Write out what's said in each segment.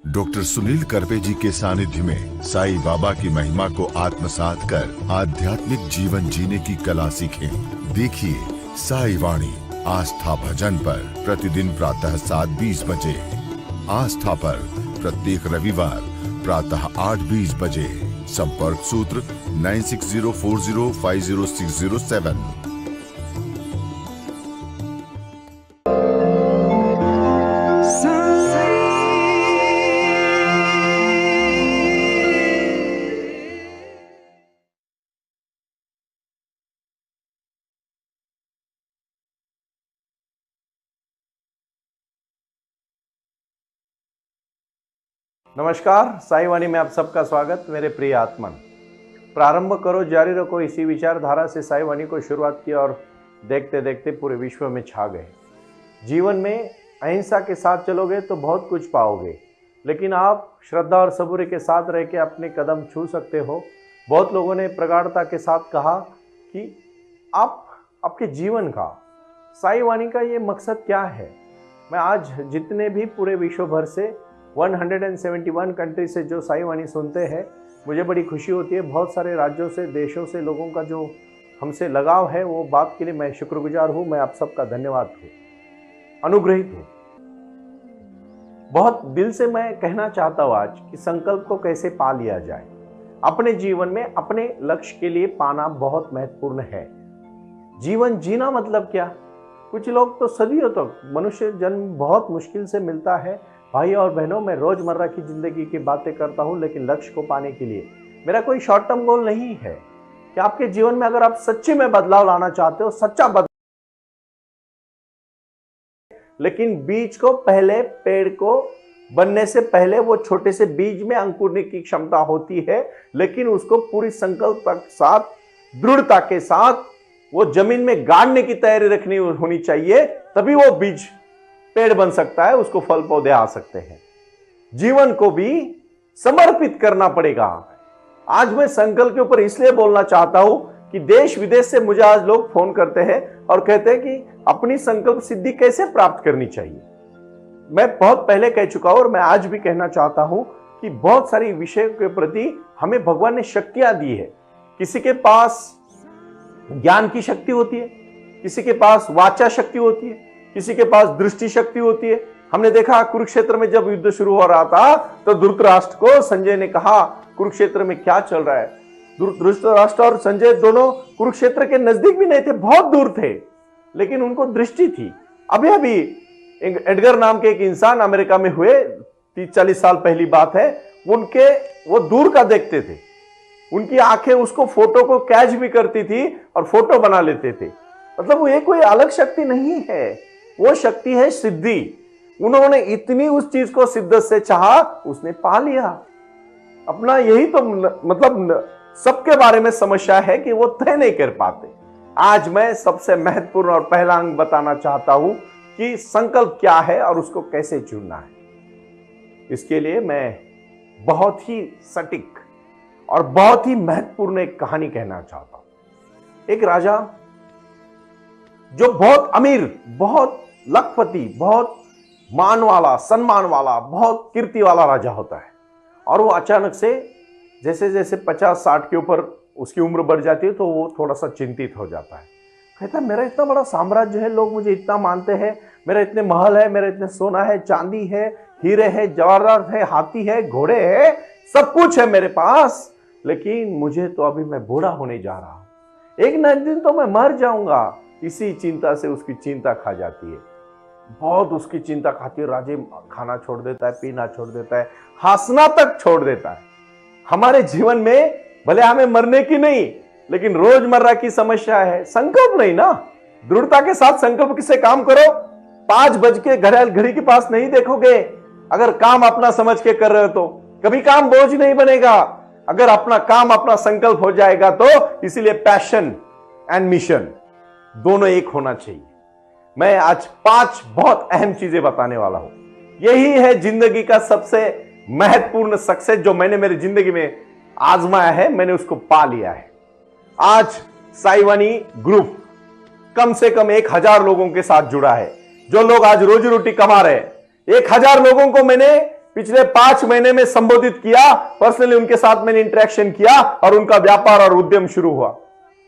Doctor Sunil Karpe जी के सानिध्य में साईं बाबा की महिमा को आत्मसात कर आध्यात्मिक जीवन जीने की कला सीखें। देखिए साईं वाणी आस्था भजन पर प्रतिदिन प्रातः 7:20 बजे, आस्था पर प्रत्येक रविवार प्रातः 8:20 बजे। संपर्क सूत्र 9604050607। नमस्कार, साईं वाणी में आप सबका स्वागत। मेरे प्रिय आत्मन, प्रारंभ करो जारी रखो, इसी विचारधारा से साईं वाणी को शुरुआत की और देखते देखते पूरे विश्व में छा गए। जीवन में अहिंसा के साथ चलोगे तो बहुत कुछ पाओगे, लेकिन आप श्रद्धा और सबूरी के साथ रह के अपने कदम छू सकते हो। बहुत लोगों ने प्रगाढ़ता के साथ कहा कि आपके जीवन का, साईं वाणी का ये मकसद क्या है। मैं आज जितने भी पूरे विश्व भर से 171 कंट्री से जो साईं वाणी सुनते हैं, मुझे बड़ी खुशी होती है। बहुत सारे राज्यों से, देशों से लोगों का जो हमसे लगाव है, वो बात के लिए मैं शुक्रगुजार हूँ। मैं आप सबका धन्यवाद हूँ, अनुग्रहित हूँ। बहुत दिल से मैं कहना चाहता हूँ आज कि संकल्प को कैसे पा लिया जाए। अपने जीवन में अपने लक्ष्य के लिए पाना बहुत महत्वपूर्ण है। जीवन जीना मतलब क्या? कुछ लोग तो सदियों तक, मनुष्य जन्म बहुत मुश्किल से मिलता है। भाई और बहनों, मैं रोजमर्रा की जिंदगी की बातें करता हूं, लेकिन लक्ष्य को पाने के लिए मेरा कोई शॉर्ट टर्म गोल नहीं है कि आपके जीवन में अगर आप सच्चे में बदलाव लाना चाहते हो, सच्चा बदलाव, लेकिन बीज को पहले, पेड़ को बनने से पहले वो छोटे से बीज में अंकुरने की क्षमता होती है, लेकिन उसको पूरी संकल्प के साथ, दृढ़ता के साथ वो जमीन में गाड़ने की तैयारी रखनी होनी चाहिए, तभी वो बीज पेड़ बन सकता है, उसको फल पौधे आ सकते हैं। जीवन को भी समर्पित करना पड़ेगा। आज मैं संकल्प के ऊपर इसलिए बोलना चाहता हूं कि देश विदेश से मुझे आज लोग फोन करते हैं और कहते हैं कि अपनी संकल्प सिद्धि कैसे प्राप्त करनी चाहिए। मैं बहुत पहले कह चुका हूं और मैं आज भी कहना चाहता हूं कि बहुत सारी विषयों के प्रति हमें भगवान ने शक्तियां दी है। किसी के पास ज्ञान की शक्ति होती है, किसी के पास वाचा शक्ति होती है, किसी के पास दृष्टि शक्ति होती है। हमने देखा कुरुक्षेत्र में जब युद्ध शुरू हो रहा था तो धृतराष्ट्र को संजय ने कहा, कुरुक्षेत्र में क्या चल रहा है। धृतराष्ट्र और संजय दोनों कुरुक्षेत्र के नजदीक भी नहीं थे, बहुत दूर थे, लेकिन उनको दृष्टि थी। अभी एडगर नाम के एक इंसान अमेरिका में हुए, 30-40 साल पहली बात है, वो दूर का देखते थे। उनकी आंखें उसको, फोटो को कैच भी करती थी और फोटो बना लेते थे। मतलब वो कोई अलग शक्ति नहीं है, वो शक्ति है सिद्धि। उन्होंने इतनी उस चीज को शिद्दत से चाहा, उसने पा लिया अपना। यही तो मतलब सबके बारे में समस्या है कि वो तय नहीं कर पाते। आज मैं सबसे महत्वपूर्ण और पहला अंग बताना चाहता हूं कि संकल्प क्या है और उसको कैसे चुनना है। इसके लिए मैं बहुत ही सटीक और बहुत ही महत्वपूर्ण एक कहानी कहना चाहता हूं। एक राजा जो बहुत अमीर, बहुत लखपति, बहुत मान वाला, सम्मान वाला, बहुत कीर्ति वाला राजा होता है, और वो अचानक से जैसे जैसे 50-60 के ऊपर उसकी उम्र बढ़ जाती है तो वो थोड़ा सा चिंतित हो जाता है। कहता है, मेरा इतना बड़ा साम्राज्य है, लोग मुझे इतना मानते हैं, मेरे इतने महल है, मेरे इतने सोना है, चांदी है, हीरे है, जवाहरात है, हाथी है, घोड़े है, सब कुछ है मेरे पास, लेकिन मुझे तो अभी मैं बूढ़ा होने जा रहा हूं, एक न एक दिन तो मैं मर जाऊंगा। इसी चिंता से उसकी चिंता खा जाती है, बहुत उसकी चिंता खाती है। राजे खाना छोड़ देता है, पीना छोड़ देता है, हंसना तक छोड़ देता है। हमारे जीवन में भले हमें मरने की नहीं, लेकिन रोजमर्रा की समस्या है, संकल्प नहीं ना। दृढ़ता के साथ संकल्प से काम करो। 5 बज के घड़ी के पास नहीं देखोगे। अगर काम अपना समझ के कर रहे हो तो कभी काम बोझ नहीं बनेगा। अगर अपना काम अपना संकल्प हो जाएगा तो, इसीलिए पैशन एंड मिशन दोनों एक होना चाहिए। मैं आज 5 बहुत अहम चीजें बताने वाला हूं। यही है जिंदगी का सबसे महत्वपूर्ण सक्सेस जो मैंने मेरी जिंदगी में आजमाया है, मैंने उसको पा लिया है। आज साईं वाणी ग्रुप कम से कम 1000 लोगों के साथ जुड़ा है, जो लोग आज रोजी रोटी कमा रहे हैं। 1000 लोगों को मैंने पिछले 5 महीने में संबोधित किया, पर्सनली उनके साथ मैंने इंटरेक्शन किया और उनका व्यापार और उद्यम शुरू हुआ।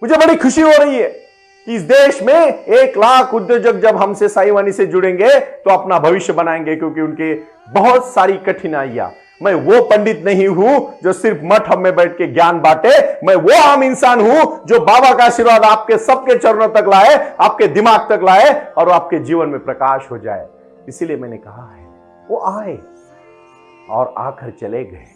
मुझे बड़ी खुशी हो रही है कि इस देश में 1 लाख उद्योजक जब हमसे साई वाणी से जुड़ेंगे तो अपना भविष्य बनाएंगे, क्योंकि उनके बहुत सारी कठिनाइयां। मैं वो पंडित नहीं हूं जो सिर्फ मठ में बैठ के ज्ञान बांटे, मैं वो आम इंसान हूं जो बाबा का आशीर्वाद आपके सबके चरणों तक लाए, आपके दिमाग तक लाए और आपके जीवन में प्रकाश हो जाए। इसीलिए मैंने कहा है, वो आए और आकर चले गए,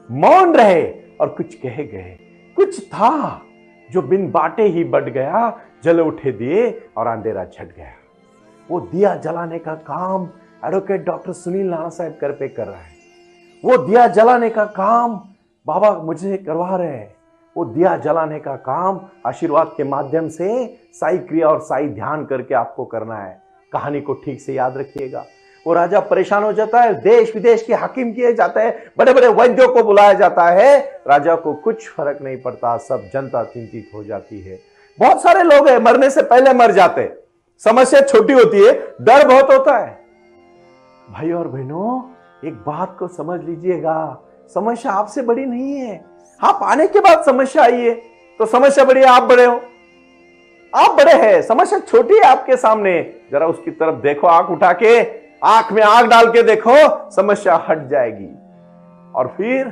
मौन रहे और कुछ कहे गए। कुछ था जो बिन बाटे ही बढ़ गया, जल उठे दिए और अंधेरा छट गया। वो दिया जलाने का काम एडवोकेट डॉक्टर सुनील नाना साहब कर रहा है। वो दिया जलाने का काम बाबा मुझे करवा रहे हैं। वो दिया जलाने का काम आशीर्वाद के माध्यम से साई क्रिया और साई ध्यान करके आपको करना है। कहानी को ठीक से याद रखिएगा। वो राजा परेशान हो जाता है, देश विदेश के हाकिम किए जाते हैं, बड़े बड़े वैद्यों को बुलाया जाता है, राजा को कुछ फर्क नहीं पड़ता, सब जनता चिंतित हो जाती है। बहुत सारे लोग हैं मरने से पहले मर जाते हैं, समस्या छोटी होती है, डर बहुत होता है। भाई और बहनों, एक बात को समझ लीजिएगा, समस्या आपसे बड़ी नहीं है। आप आने के बाद समस्या आई है तो समस्या बड़ी है, आप बड़े हो, आप बड़े हैं, समस्या छोटी है आपके सामने। जरा उसकी तरफ देखो, आंख उठा के, आंख में आंख डाल के देखो, समस्या हट जाएगी। और फिर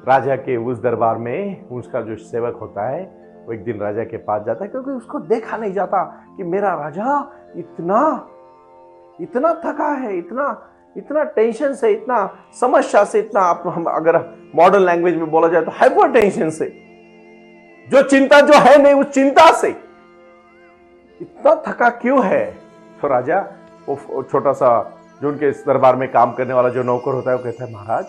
राजा के उस दरबार में उसका जो सेवक होता है वो एक दिन राजा के पास जाता है, क्योंकि उसको देखा नहीं जाता कि मेरा राजा इतना थका है, इतना टेंशन से, इतना समस्या से, इतना हम अगर मॉडर्न लैंग्वेज में बोला जाए तो हाइपर टेंशन से, जो चिंता जो है नहीं उस चिंता से इतना थका क्यों है। तो राजा वो छोटा सा जो उनके इस दरबार में काम करने वाला जो नौकर होता है वो कहता है, महाराज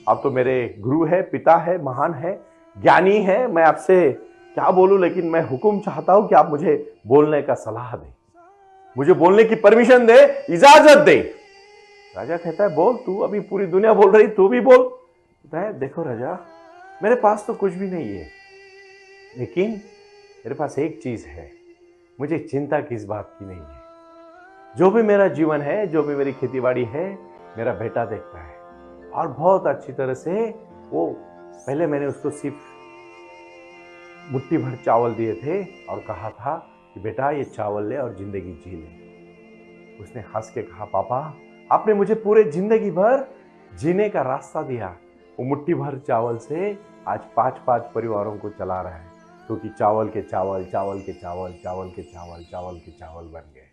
आप तो मेरे गुरु है, पिता है, महान है, ज्ञानी है, मैं आपसे क्या बोलूं, लेकिन मैं हुक्म चाहता हूं कि आप मुझे बोलने का सलाह दें, मुझे बोलने की परमिशन दे, इजाजत दे। राजा कहता है, बोल, तू अभी पूरी दुनिया बोल रही, तू भी बोल। कहता है, देखो राजा, मेरे पास तो कुछ भी नहीं है, लेकिन मेरे पास एक चीज है, मुझे चिंता किस बात की नहीं है। जो भी मेरा जीवन है, जो भी मेरी खेतीबाड़ी है, मेरा बेटा देखता है और बहुत अच्छी तरह से। वो पहले मैंने उसको सिर्फ मुट्ठी भर चावल दिए थे और कहा था कि बेटा ये चावल ले और जिंदगी जी ले। उसने हंस के कहा, पापा आपने मुझे पूरे जिंदगी भर जीने का रास्ता दिया। वो मुट्ठी भर चावल से आज 5-5 परिवारों को चला रहा है, क्योंकि चावल के चावल, चावल के चावल, चावल के चावल, चावल के चावल बन गए।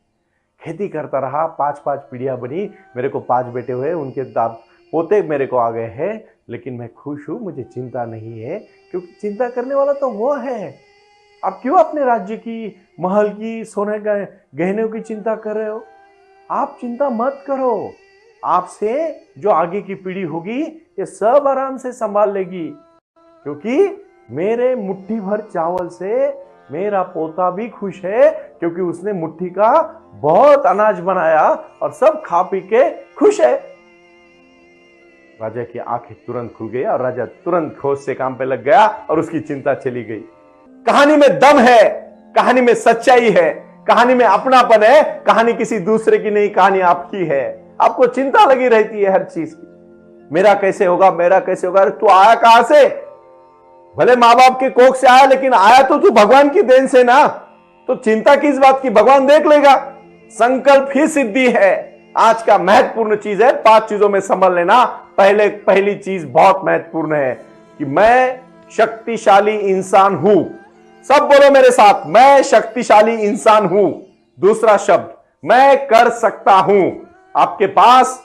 खेती करता रहा, 5-5 पीढ़ियां बनी, मेरे को 5 बेटे हुए, उनके पोते मेरे को आ गए हैं, लेकिन मैं खुश हूं, मुझे चिंता नहीं है, क्योंकि चिंता करने वाला तो वो है। आप क्यों अपने राज्य की, महल की, सोने गहनों की चिंता कर रहे हो? आप चिंता मत करो, आपसे जो आगे की पीढ़ी होगी ये सब आराम से संभाल लेगी, क्योंकि मेरे मुट्ठी भर चावल से मेरा पोता भी खुश है, क्योंकि उसने मुट्ठी का बहुत अनाज बनाया और सब खा पी के खुश है। राजा की आंखें तुरंत खुल गई और राजा तुरंत खोज से काम पे लग गया और उसकी चिंता चली गई। कहानी में दम है, कहानी में सच्चाई है, कहानी में अपनापन है, कहानी किसी दूसरे की नहीं, कहानी आपकी है। आपको चिंता लगी रहती है हर चीज की, मेरा कैसे होगा, मेरा कैसे होगा। अरे तू आया कहां से? भले माँ बाप के कोख से आया, लेकिन आया तो तू भगवान की देन से ना, तो चिंता किस बात की, भगवान देख लेगा। संकल्प ही सिद्धि है। आज का महत्वपूर्ण चीज है, 5 चीजों में संभल लेना। पहली चीज बहुत महत्वपूर्ण है कि मैं शक्तिशाली इंसान हूं। सब बोलो मेरे साथ, मैं शक्तिशाली इंसान हूं। दूसरा शब्द, मैं कर सकता हूं। आपके पास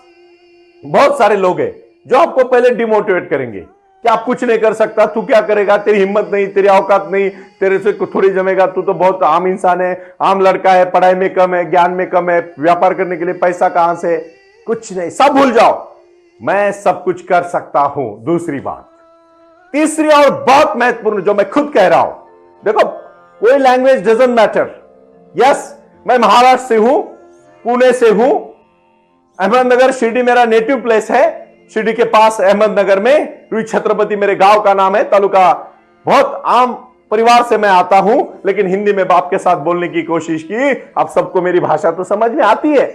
बहुत सारे लोग हैं जो आपको पहले डिमोटिवेट करेंगे कि आप कुछ नहीं कर सकता, तू क्या करेगा, तेरी हिम्मत नहीं, तेरी औकात नहीं, तेरे से थोड़ी जमेगा, तू तो बहुत आम इंसान है, आम लड़का है, पढ़ाई में कम है, ज्ञान में कम है, व्यापार करने के लिए पैसा कहां से, कुछ नहीं, सब भूल जाओ, मैं सब कुछ कर सकता हूं। दूसरी बात। तीसरी और बहुत महत्वपूर्ण जो मैं खुद कह रहा हूं, देखो कोई लैंग्वेज डजंट मैटर। यस, मैं महाराष्ट्र से हूं, पुणे से हूं, अहमदनगर शिरडी मेरा नेटिव प्लेस है। शिरडी के पास अहमदनगर में रुई छत्रपति मेरे गांव का नाम है, तालुका। बहुत आम परिवार से मैं आता हूं, लेकिन हिंदी में बाप के साथ बोलने की कोशिश की। आप सबको मेरी भाषा तो समझ में आती है।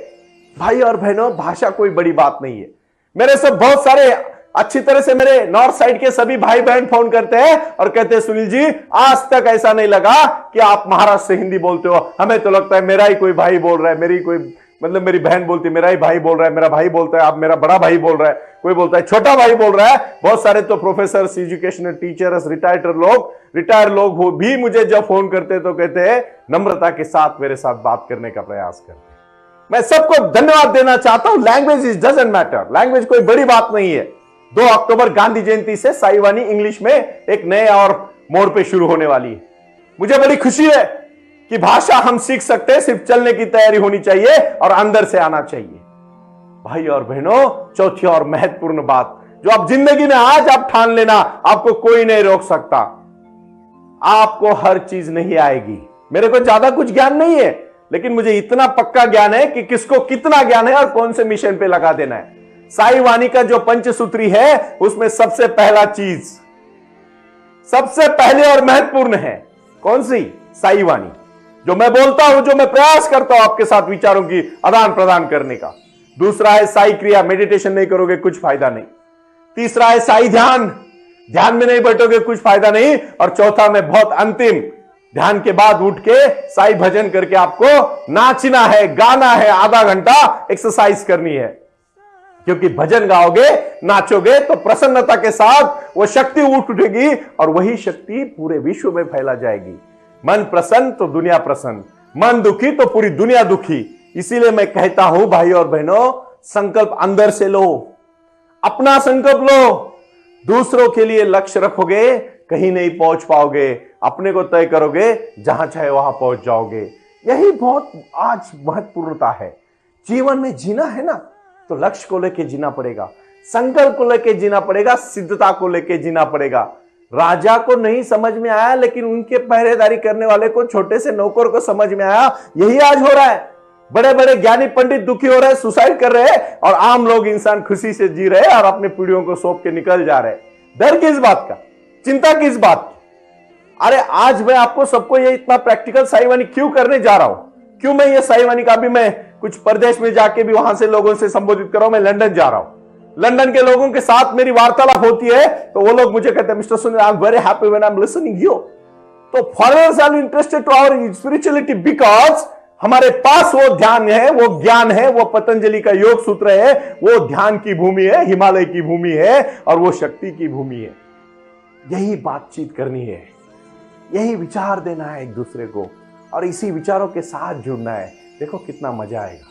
भाई और बहनों, भाषा कोई बड़ी बात नहीं है। मेरे से बहुत सारे अच्छी तरह से मेरे नॉर्थ साइड के सभी भाई बहन फोन करते हैं और कहते हैं सुनील जी आज तक ऐसा नहीं लगा कि आप महाराष्ट्र से हिंदी बोलते हो, हमें तो लगता है मेरा ही कोई भाई बोल रहा है, मेरी कोई मतलब मेरी बहन बोलती है मेरा ही भाई बोल रहा है, मेरा भाई बोलता है आप मेरा बड़ा भाई बोल रहा है, कोई बोलता है छोटा भाई बोल रहा है। बहुत सारे तो प्रोफेसर, एजुकेशनल टीचर्स, रिटायर्ड लोग वो भी मुझे जब फोन करते तो कहते हैं नम्रता के साथ मेरे साथ बात करने का प्रयास करते हैं। मैं सबको धन्यवाद देना चाहता हूं। Language is doesn't matter, language कोई बड़ी बात नहीं है। 2 अक्टूबर गांधी जयंती से साई वाणी इंग्लिश में एक नए और मोड़ पे शुरू होने वाली है। मुझे बड़ी खुशी है कि भाषा हम सीख सकते हैं, सिर्फ चलने की तैयारी होनी चाहिए और अंदर से आना चाहिए। भाई और बहनों, चौथी और महत्वपूर्ण बात जो आप जिंदगी में आज आप ठान लेना, आपको कोई नहीं रोक सकता। आपको हर चीज नहीं आएगी। मेरे को ज्यादा कुछ ज्ञान नहीं है, लेकिन मुझे इतना पक्का ज्ञान है कि किसको कितना ज्ञान है और कौन से मिशन पे लगा देना है। साई वाणी का जो पंचसूत्री है उसमें सबसे पहला चीज, सबसे पहले और महत्वपूर्ण है कौन सी? साई वाणी। जो मैं बोलता हूं, जो मैं प्रयास करता हूं आपके साथ विचारों की आदान प्रदान करने का। दूसरा है साई क्रिया, मेडिटेशन नहीं करोगे कुछ फायदा नहीं। तीसरा है साई ध्यान, ध्यान में नहीं बैठोगे कुछ फायदा नहीं। और चौथा में बहुत अंतिम, ध्यान के बाद उठ के साई भजन करके आपको नाचना है, गाना है, आधा घंटा एक्सरसाइज करनी है। क्योंकि भजन गाओगे, नाचोगे तो प्रसन्नता के साथ वो शक्ति उठेगी और वही शक्ति पूरे विश्व में फैला जाएगी। मन प्रसन्न तो दुनिया प्रसन्न, मन दुखी तो पूरी दुनिया दुखी। इसीलिए मैं कहता हूं भाई और बहनों, संकल्प अंदर से लो, अपना संकल्प लो। दूसरों के लिए लक्ष्य रखोगे कहीं नहीं पहुंच पाओगे, अपने को तय करोगे जहां चाहे वहां पहुंच जाओगे। यही बहुत आज महत्वपूर्णता है। जीवन में जीना है ना, तो लक्ष्य को लेके जीना पड़ेगा, संकल्प को लेके जीना पड़ेगा, सिद्धता को लेके जीना पड़ेगा। राजा को नहीं समझ में आया, लेकिन उनके पहरेदारी करने वाले को, छोटे से नौकर को समझ में आया। यही आज हो रहा है। बड़े बड़े ज्ञानी पंडित दुखी हो रहे हैं, सुसाइड कर रहे हैं, और आम लोग इंसान खुशी से जी रहे हैं और अपने पीढ़ियों को सौंप के निकल जा रहे हैं। डर किस बात का, चिंता किस बात की? अरे आज मैं आपको सबको ये इतना प्रैक्टिकल साई वाणी क्यों करने जा रहा हूं, क्यों मैं ये साई वाणी का भी मैं कुछ प्रदेश में जाके भी वहां से लोगों से संबोधित कर रहा हूं। मैं लंदन जा रहा हूं, लंदन के लोगों के साथ मेरी वार्तालाप होती है तो वो लोग मुझे कहते हैं mister Sunil, I am very happy when I am listening you. तो foreigners are interested to our spirituality because हमारे पास वो ध्यान है, वो ज्ञान है, वो पतंजलि का योग सूत्र है, वो ध्यान की भूमि है, हिमालय की भूमि है और वो शक्ति की भूमि है। यही बातचीत करनी है, यही विचार देना है एक दूसरे को और इसी विचारों के साथ जुड़ना है। देखो कितना मजा आएगा।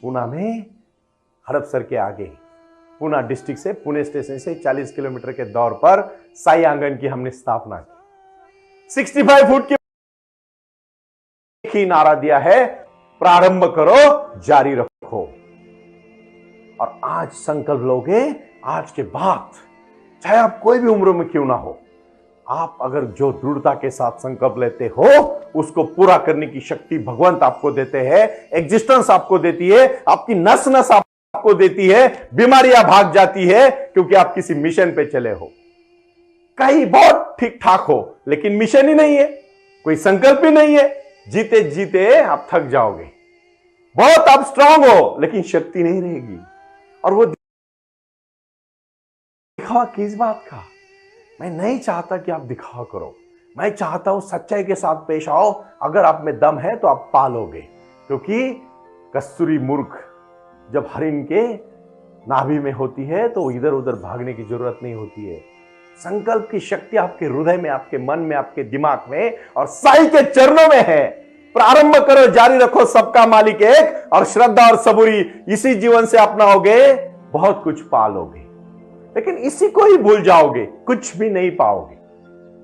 पुणे में हड़पसर के आगे, पुणे डिस्ट्रिक्ट से, पुणे स्टेशन से 40 किलोमीटर के दौर पर साई आंगन की हमने स्थापना की। 65 फुट की ही नारा दिया है, प्रारंभ करो जारी रखो। और आज संकल्प लोगे, आज के बाद चाहे आप कोई भी उम्र में क्यों ना हो, आप अगर जो दृढ़ता के साथ संकल्प लेते हो उसको पूरा करने की शक्ति भगवंत आपको देते हैं, एग्जिस्टेंस आपको देती है, आपकी नस नस आपको देती है, बीमारियां भाग जाती है क्योंकि आप किसी मिशन पे चले हो। कहीं बहुत ठीक ठाक हो लेकिन मिशन ही नहीं है, कोई संकल्प ही नहीं है, जीते जीते आप थक जाओगे। बहुत आप स्ट्रांग हो लेकिन शक्ति नहीं रहेगी। और वो दिखावा किस बात का? मैं नहीं चाहता कि आप दिखावा करो, मैं चाहता हूं सच्चाई के साथ पेश आओ। अगर आप में दम है तो आप पालोगे, क्योंकि कस्तूरी मूर्ख जब हरिण के नाभि में होती है तो इधर उधर भागने की जरूरत नहीं होती है। संकल्प की शक्ति आपके हृदय में, आपके मन में, आपके दिमाग में और साई के चरणों में है। प्रारंभ करो, जारी रखो, सबका मालिक एक, और श्रद्धा और सबूरी इसी जीवन से अपनाओगे, बहुत कुछ पालोगे। लेकिन इसी को ही भूल जाओगे, कुछ भी नहीं पाओगे।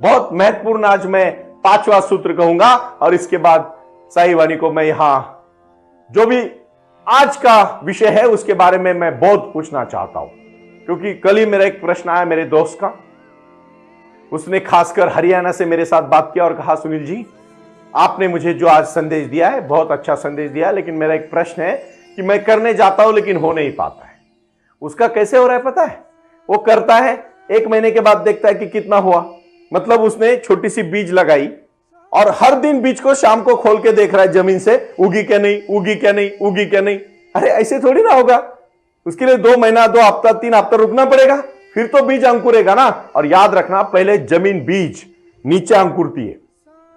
बहुत महत्वपूर्ण आज मैं 5वां सूत्र कहूंगा और इसके बाद साई वाणी को मैं यहां जो भी आज का विषय है उसके बारे में मैं बहुत पूछना चाहता हूं, क्योंकि कल ही मेरा एक प्रश्न आया मेरे दोस्त का। उसने खासकर हरियाणा से मेरे साथ बात किया और कहा, सुनील जी आपने मुझे जो आज संदेश दिया है बहुत अच्छा संदेश दिया, लेकिन मेरा एक प्रश्न है कि मैं करने जाता हूं लेकिन हो नहीं पाता है। उसका कैसे हो रहा है पता है? वो करता है, 1 महीने के बाद देखता है कि कितना हुआ। मतलब उसने छोटी सी बीज लगाई और हर दिन बीज को शाम को खोल के देख रहा है जमीन से, उगी क्या नहीं, उगी क्या नहीं, उगी क्या नहीं। अरे ऐसे थोड़ी ना होगा। उसके लिए 2 महीना 2 हफ्ता 3 हफ्ता रुकना पड़ेगा, फिर तो बीज अंकुरेगा ना। और याद रखना, पहले जमीन बीज, नीचे अंकुरती है।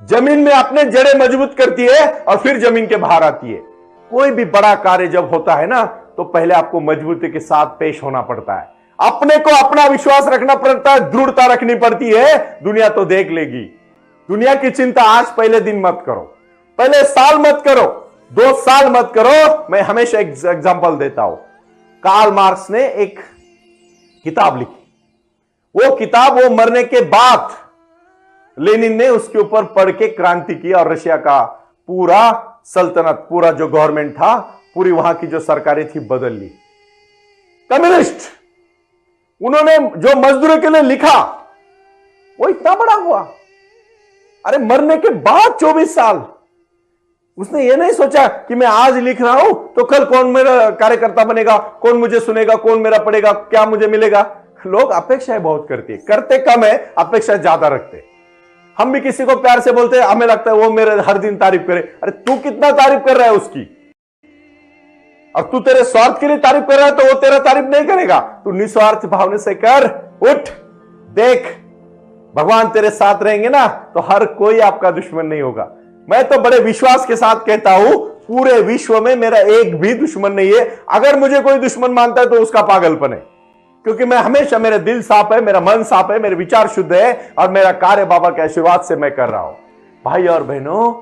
जमीन में अपने जड़ें मजबूत करती है और फिर जमीन के बाहर आती है। कोई भी बड़ा कार्य जब होता है ना, तो पहले आपको मजबूती के साथ पेश होना पड़ता है। अपने को अपना विश्वास रखना पड़ता है, दृढ़ता रखनी पड़ती है। दुनिया तो देख लेगी। दुनिया की चिंता आज पहले दिन मत करो, पहले साल मत करो, 2 साल मत करो। मैं हमेशा एग्जांपल देता हूं। कार्ल मार्क्स ने एक किताब लिखी। वो किताब वो मरने के बाद लेनिन ने उसके ऊपर पढ़ के क्रांति की और रशिया का पूरा सल्तनत, पूरा जो गवर्नमेंट था, पूरी वहां की जो सरकारें थी, बदल ली। कम्युनिस्ट, उन्होंने जो मजदूरों के लिए लिखा वो इतना बड़ा हुआ। अरे मरने के बाद 24 साल उसने ये नहीं सोचा कि मैं आज लिख रहा हूं तो कल कौन मेरा कार्यकर्ता बनेगा, कौन मुझे सुनेगा, कौन मेरा पढ़ेगा, क्या मुझे मिलेगा। लोग अपेक्षाएं बहुत करते हैं, करते कम है, अपेक्षा ज्यादा रखते। हम भी किसी को प्यार से बोलते हैं, हमें लगता है वो मेरे हर दिन तारीफ करे। अरे तू कितना तारीफ कर रहा है उसकी? और तू तेरे स्वार्थ के लिए तारीफ कर रहा है तो वो तेरा तारीफ नहीं करेगा। तू निस्वार्थ भावना से कर, उठ, देख, भगवान तेरे साथ रहेंगे ना, तो हर कोई आपका दुश्मन नहीं होगा। मैं तो बड़े विश्वास के साथ कहता हूं, पूरे विश्व में मेरा एक भी दुश्मन नहीं है। अगर मुझे कोई दुश्मन मानता है तो उसका पागलपन है, क्योंकि मैं हमेशा, मेरा दिल साफ है, मेरा मन साफ है, मेरे विचार शुद्ध है और मेरा कार्य बाबा के आशीर्वाद से मैं कर रहा हूं। भाई और बहनों,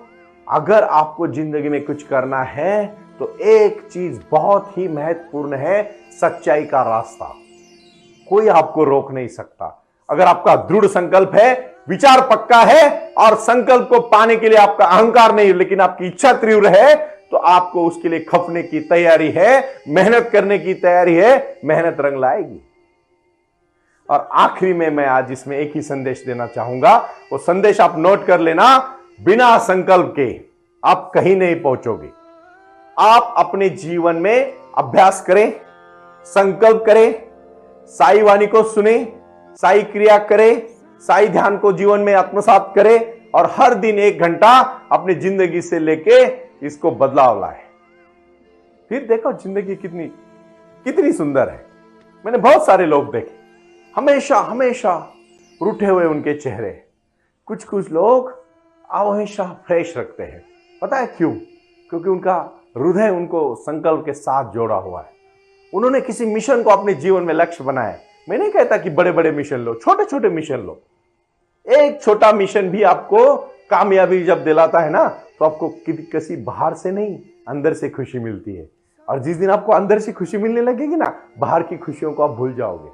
अगर आपको जिंदगी में कुछ करना है तो एक चीज बहुत ही महत्वपूर्ण है, सच्चाई का रास्ता। कोई आपको रोक नहीं सकता। अगर आपका दृढ़ संकल्प है, विचार पक्का है और संकल्प को पाने के लिए आपका अहंकार नहीं, लेकिन आपकी इच्छा तीव्र है, तो आपको उसके लिए खपने की तैयारी है, मेहनत करने की तैयारी है, मेहनत रंग लाएगी। और आखिरी में मैं आज इसमें एक ही संदेश देना चाहूंगा। वो संदेश आप नोट कर लेना, बिना संकल्प के आप कहीं नहीं पहुंचोगे। आप अपने जीवन में अभ्यास करें, संकल्प करें, साई वाणी को सुने, साई क्रिया करें, साई ध्यान को जीवन में आत्मसात करें और हर दिन 1 घंटा अपनी जिंदगी से लेके इसको बदलाव लाए। फिर देखो जिंदगी कितनी सुंदर है। मैंने बहुत सारे लोग देखे, हमेशा रूठे हुए उनके चेहरे। कुछ लोग हमेशा फ्रेश रखते हैं। पता है क्यों? क्योंकि उनका हृदय उनको संकल्प के साथ जोड़ा हुआ है। उन्होंने किसी मिशन को अपने जीवन में लक्ष्य बनाया। मैं नहीं कहता कि बड़े बड़े मिशन लो, छोटे छोटे मिशन लो। एक छोटा मिशन भी आपको कामयाबी जब दिलाता है ना, तो आपको किसी बाहर से नहीं, अंदर से खुशी मिलती है। और जिस दिन आपको अंदर से खुशी मिलने लगेगी ना, बाहर की खुशियों को आप भूल जाओगे।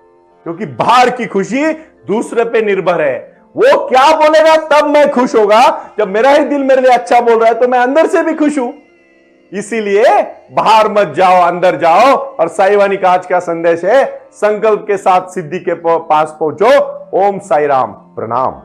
क्योंकि बाहर की खुशी दूसरे पे निर्भर है। वो क्या बोलेगा तब मैं खुश होगा, जब मेरा ही दिल मेरे लिए अच्छा बोल रहा है तो मैं अंदर से भी खुश हूं। इसीलिए बाहर मत जाओ, अंदर जाओ। और साई वाणी का आज का संदेश है, संकल्प के साथ सिद्धि के पास पहुंचो। ओम साई राम, प्रणाम।